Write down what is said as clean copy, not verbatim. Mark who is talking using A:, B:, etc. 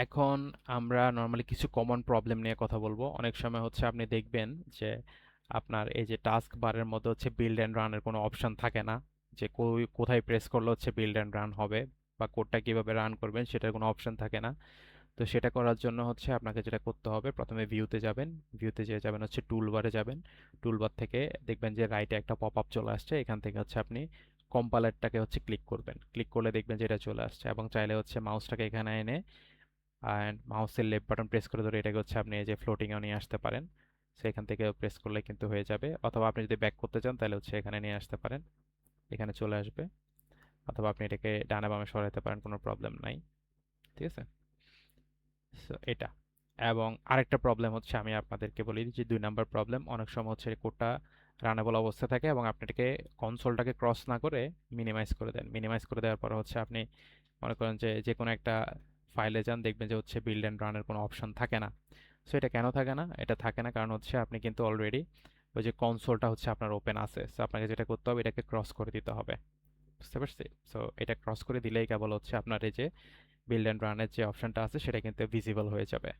A: এখন আমরা নর্মালি কিছু কমন প্রবলেম নিয়ে কথা বলবো। অনেক সময় হচ্ছে আপনি দেখবেন যে আপনার এই যে টাস্ক বারের মধ্যে হচ্ছে বিল্ড অ্যান্ড রানের কোনো অপশন থাকে না, যে কোথায় প্রেস করলে হচ্ছে বিল্ড অ্যান্ড রান হবে বা কোডটা কিভাবে রান করবেন সেটার কোনো অপশন থাকে না। তো সেটা করার জন্য হচ্ছে আপনাকে যেটা করতে হবে, প্রথমে ভিউতে যাবেন। ভিউতে যেয়ে যাবেন হচ্ছে টুলবারে যাবেন। টুলবার থেকে দেখবেন যে রাইটে একটা পপ আপ চলে আসছে, এখান থেকে হচ্ছে আপনি কম্পাইলারটাকে হচ্ছে ক্লিক করবেন। ক্লিক করলে দেখবেন যে এটা চলে আসছে, এবং চাইলে হচ্ছে মাউসটাকে এখানে এনে অ্যান্ড মাউসের লেফট বাটন প্রেস করে ধরে এটাকে হচ্ছে আপনি এই যে ফ্লোটিংয়ে নিয়ে আসতে পারেন। সেখান থেকে প্রেস করলে কিন্তু হয়ে যাবে, অথবা আপনি যদি ব্যাক করতে চান তাহলে হচ্ছে এখানে নিয়ে আসতে পারেন, এখানে চলে আসবে। অথবা আপনি এটাকে ডানে বামে সরাতে পারেন, কোনো প্রবলেম নাই। ঠিক আছে, সো এটা। এবং আরেকটা প্রবলেম হচ্ছে, আমি আপনাদেরকে বলি যে 2 নাম্বার প্রবলেম, অনেক সময় হচ্ছে কোডটা রানেবল অবস্থা থাকে এবং আপনি এটাকে কনসোলটাকে ক্রস না করে মিনিমাইজ করে দেন। মিনিমাইজ করে দেওয়ার পর হচ্ছে আপনি মনে করেন যে যে কোনো একটা ফাইলে যান, দেখবেন যে হচ্ছে বিল্ড অ্যান্ড রানের কোনো অপশন থাকে না। সো এটা কেন থাকে না? এটা থাকে না কারণ হচ্ছে আপনি কিন্তু অলরেডি ওই যে কনসোলটা হচ্ছে আপনার ওপেন আছে। সো আপনাকে যেটা করতে হবে, এটাকে ক্রস করে দিতে হবে। বুঝতে পারছি? সো এটা ক্রস করে দিলেই কেবল হচ্ছে আপনার এই যে বিল্ড অ্যান্ড রানের যে অপশনটা আছে সেটা কিন্তু ভিজিবল হয়ে যাবে।